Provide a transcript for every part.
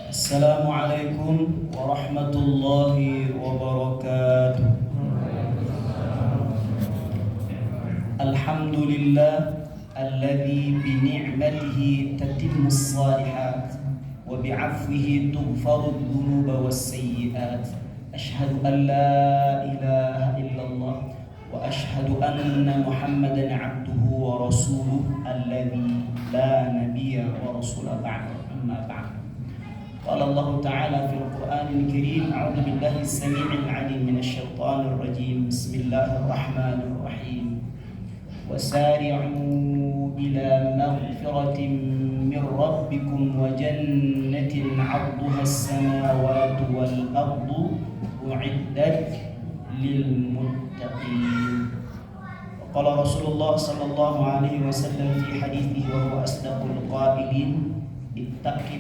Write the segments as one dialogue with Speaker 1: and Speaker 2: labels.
Speaker 1: Assalamualaikum warahmatullahi wabarakatuh. Alhamdulillah alladzi bi ni'matihi tatimmus shalihat wa bi 'afwihi tughfaru dhunuba was sayyi'at. Asyhadu an la ilaha illallah wa asyhadu anna Muhammadan 'abduhu wa rasuluhu alladzi la nabiyya wa rasula ba'da. Amma ba'd. قال الله تعالى في القرآن الكريم أعوذ بالله السميع العليم من الشيطان الرجيم بسم الله الرحمن الرحيم وسارعوا إلى مغفرة من ربكم وجنة عرضها السماوات والأرض أعدت للمتقين. وقال رسول الله صلى الله عليه وسلم في حديثه وهو أصدق القائلين اتق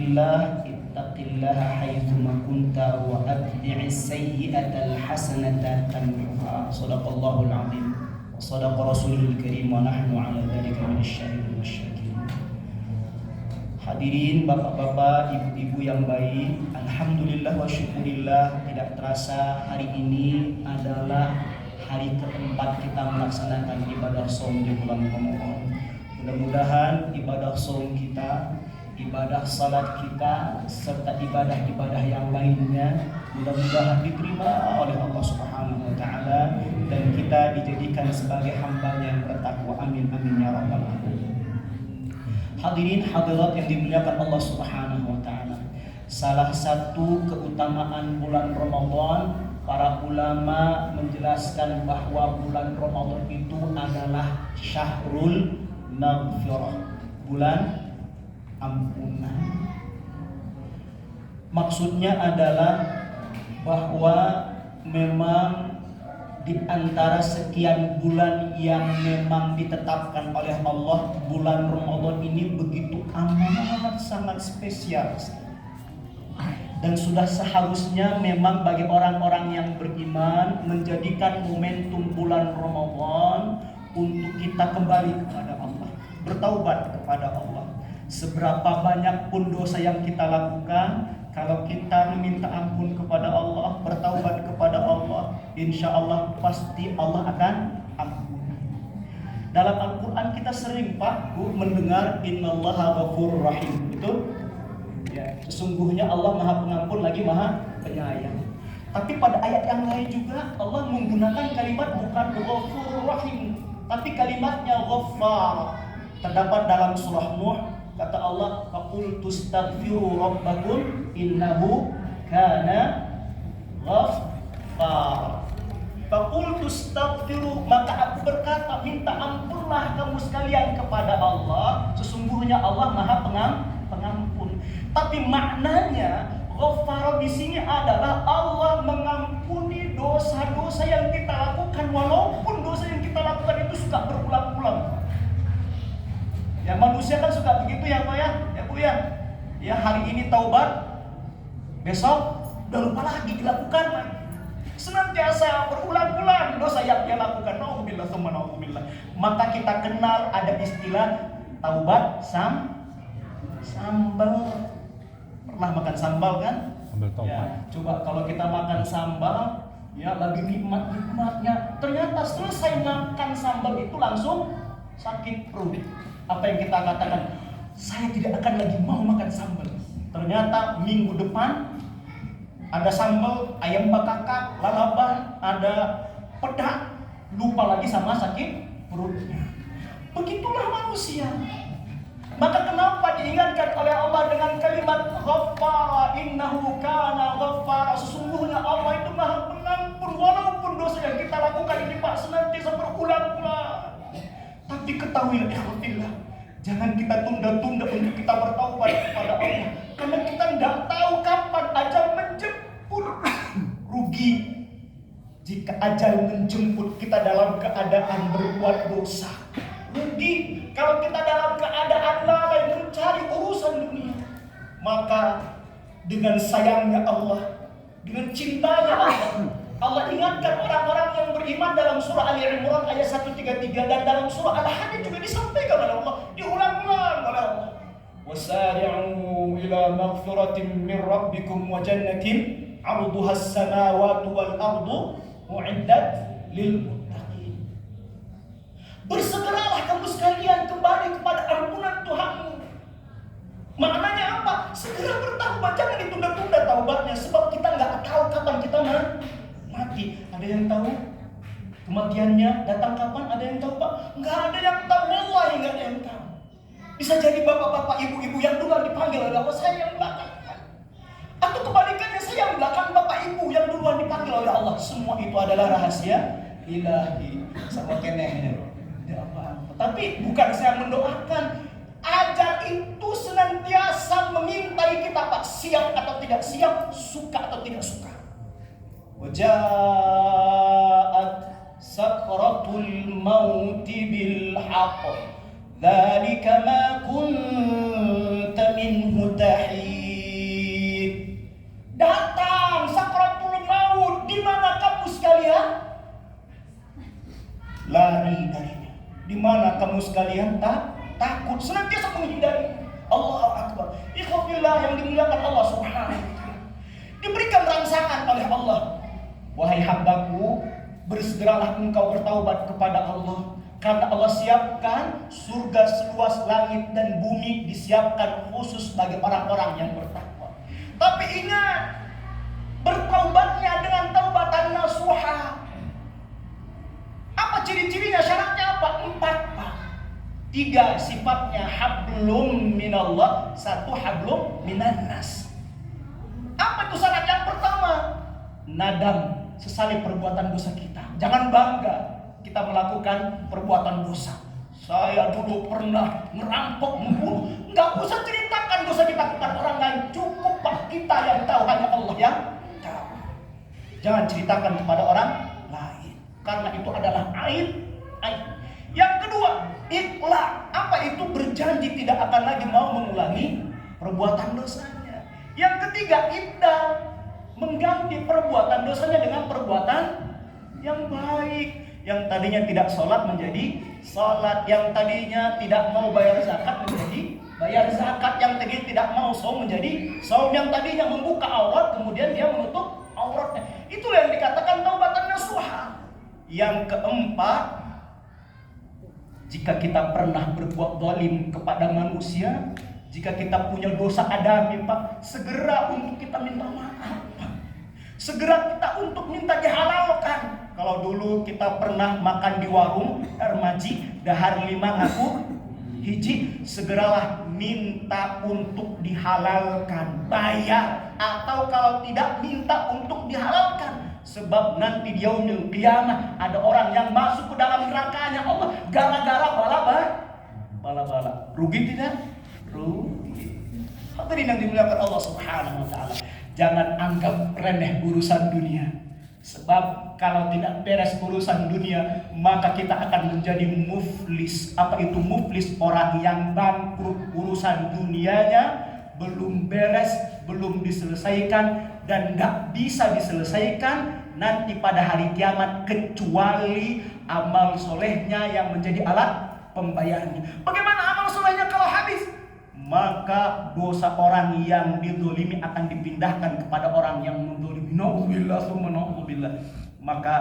Speaker 1: الله حيثما كنت وأتبع السيئة الحسنة تمحها. صدق الله العظيم وصدق رسوله الكريم ونحن على ذلك من الشاهدين والشاكرين. Hadirin bapak-bapak, ibu-ibu yang baik, alhamdulillah wa syukurillah, tidak terasa hari ini adalah hari keempat kita melaksanakan ibadah shaum di bulan Ramadan. Mudah-mudahan ibadah shaum kita, ibadah salat kita, serta ibadah-ibadah yang lainnya mudah-mudahan diterima oleh Allah Subhanahu wa taala dan kita dijadikan sebagai hamba yang bertakwa. Amin amin ya rabbal alamin. Hadirin hadirat yang dimuliakan Allah Subhanahu wa taala. Salah satu keutamaan bulan Ramadan, para ulama menjelaskan bahwa bulan Ramadan itu adalah syahrul maghfirah, bulan ampunan. Maksudnya adalah bahwa memang di antara sekian bulan yang memang ditetapkan oleh Allah, bulan Ramadan ini begitu amat sangat spesial. Dan sudah seharusnya memang bagi orang-orang yang beriman menjadikan momentum bulan Ramadan untuk kita kembali kepada Allah, bertaubat kepada Allah. Seberapa banyak pun dosa yang kita lakukan, kalau kita meminta ampun kepada Allah, bertaubat kepada Allah, insya Allah pasti Allah akan ampuni. Dalam Al-Quran kita sering Pak mendengar innallaha ghafurur rahim. Betul? Ya, sesungguhnya Allah Maha Pengampun lagi Maha Penyayang. Tapi pada ayat yang lain juga Allah menggunakan kalimat bukan ghafurur rahim, tapi kalimatnya ghaffar. Terdapat dalam surah Nuh, kata Allah, faqul tustaghfiru rabbakum innahu kana ghaffar. Faqul tustaghfiru, maka aku berkata, minta ampunlah kamu sekalian kepada Allah, sesungguhnya Allah Maha Pengampun. Tapi maknanya ghaffar di sini adalah Allah mengampuni dosa-dosa yang kita lakukan, walaupun dosa yang kita lakukan itu suka berulang-ulang. Ya, manusia kan suka begitu ya Pak ya, ya Bu ya. Ya, hari ini taubat, besok udah lupa lagi dilakukan lagi. Senantiasa berulang-ulang dosa yang dia lakukan. Nauzubillah tsumma nauzubillah. Maka kita kenal ada istilah taubat sambal. Pernah makan sambal kan? Sambal taubat. Ya, coba kalau kita makan sambal, ya lagi nikmat-nikmatnya, ternyata selesai makan sambal itu langsung sakit perut. Apa yang kita katakan, saya tidak akan lagi mau makan sambal. Ternyata minggu depan ada sambal ayam bakakak, lalaban, ada pedak, lupa lagi sama sakit perutnya. Begitulah manusia. Maka kenapa diingatkan oleh Allah dengan kalimat ghaffara, innahu kana ghaffara, sesungguhnya Allah itu Maha Pengampun, walaupun dosa yang kita lakukan ini Pak senantiasa berulang-ulang. Tapi ketahuilah ikhwatillah, jangan kita tunda-tunda untuk kita bertaubat kepada Allah, karena kita tidak tahu kapan ajal menjemput. Rugi jika ajal menjemput kita dalam keadaan berbuat dosa. Rugi kalau kita dalam keadaan lalai mencari urusan dunia. Maka dengan sayangnya Allah, dengan cintanya Allah ingatkan orang-orang yang beriman dalam surah Ali Imran ayat 133 dan dalam surah Al-Hadid juga disampaikan oleh Allah, diulang-ulang oleh Allah. Wasari'u ila maghfiratin min rabbikum wa jannatin 'arduha as-samawati wal ardu u'iddat lil muttaqin. Bersegeralah kamu sekalian kembali kepada ampunan Tuhanmu. Maknanya apa? Segera bertaubat, jangan ditunda-tunda taubatnya, sebab kita nggak tahu kapan kita mati. Ada yang tahu kematiannya datang kapan? Ada yang tahu, Pak? Nggak ada yang tahu, wallahi nggak ada yang tahu. Bisa jadi bapak-bapak, ibu-ibu yang duluan dipanggil oleh Allah, saya yang belakang. Atau kebalikannya, saya yang belakang, bapak ibu yang duluan dipanggil oleh Allah. Semua itu adalah rahasia ilahi. Sama kenehnya. Tidak apa-apa. Tapi bukan saya mendoakan. Ajar itu senantiasa memintai kita, Pak, siap atau tidak siap, suka atau tidak suka. Waja'at sakratul mauti bil haqq, dzalika ma kunta minhu tahid. Datang sakratul maut, di mana kamu sekalian? Lari darinya. Di mana kamu sekalian? Takut, senantiasa menghindari. Allahu Akbar. Ikhwafillah yang dimuliakan Allah Subhanahu wa ta'ala. Diberikan rangsangan oleh Allah. Wahai hambaku, bersegeralah engkau bertaubat kepada Allah, karena Allah siapkan surga seluas langit dan bumi, disiapkan khusus bagi orang-orang yang bertakwa. Tapi ingat, bertaubatnya dengan taubatan nasuha. Apa ciri-cirinya? Syaratnya apa? 4, Pak. 3 sifatnya, hablum minallah, 1 hablum minannas. Apa itu syarat yang pertama? Nadam, sesali perbuatan dosa kita. Jangan bangga kita melakukan perbuatan dosa. Saya dulu pernah merampok, membunuh. Nggak usah ceritakan dosa kita kepada orang lain. Cukup, Pak, kita yang tahu, hanya Allah yang tahu. Jangan ceritakan kepada orang lain, karena itu adalah aib. Yang kedua, ikhlas. Apa itu? Berjanji tidak akan lagi mau mengulangi perbuatan dosanya. Yang ketiga, iddah, mengganti perbuatan dosanya dengan perbuatan yang baik. Yang tadinya tidak sholat menjadi sholat, yang tadinya tidak mau bayar zakat menjadi bayar zakat, yang tadinya tidak mau saum menjadi saum, yang tadinya membuka aurat kemudian dia menutup auratnya. Itulah yang dikatakan taubatan nasuha. Yang keempat, jika kita pernah berbuat zalim kepada manusia, jika kita punya dosa adami, Pak, segera untuk kita minta maaf, Pak. Segera kita untuk minta dihalalkan. Kalau dulu kita pernah makan di warung Ermaji, dahar 5 ngaku hiji, segeralah minta untuk dihalalkan, bayar. Atau kalau tidak, minta untuk dihalalkan. Sebab nanti di yaumil qiyamah ada orang yang masuk ke dalam nerakanya Allah gara-gara bala-bala. Rugi tidak? Rugi. Hadirin yang dimuliakan Allah Subhanahu wa ta'ala, jangan anggap remeh urusan dunia. Sebab kalau tidak beres urusan dunia, maka kita akan menjadi muflis. Apa itu muflis? Orang yang bangkrut, urusan dunianya belum beres, belum diselesaikan, dan gak bisa diselesaikan nanti pada hari kiamat, kecuali amal solehnya yang menjadi alat pembayarnya. Bagaimana amal solehnya kalau habis? Maka dosa orang yang dizolimi akan dipindahkan kepada orang yang menzolimi. Na'udzubillah summa na'udzubillah. Maka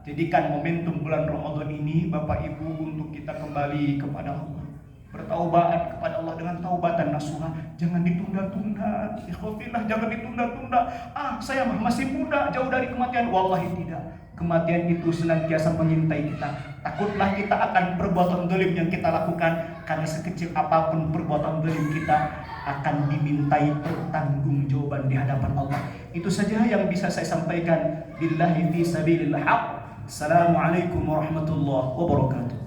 Speaker 1: jadikan momentum bulan Ramadan ini, Bapak Ibu, untuk kita kembali kepada Allah, bertaubat kepada Allah dengan taubatan nasuha. Jangan ditunda-tunda. Ikhwafillah, jangan ditunda-tunda. Saya masih muda, jauh dari kematian. Wallahi tidak. Kematian itu senantiasa mengintai kita. Takutlah kita akan perbuatan zalim yang kita lakukan, karena sekecil apapun perbuatan zalim kita akan dimintai pertanggungjawaban di hadapan Allah. Itu saja yang bisa saya sampaikan. Billahi fi sabilillah. Assalamualaikum warahmatullahi wabarakatuh.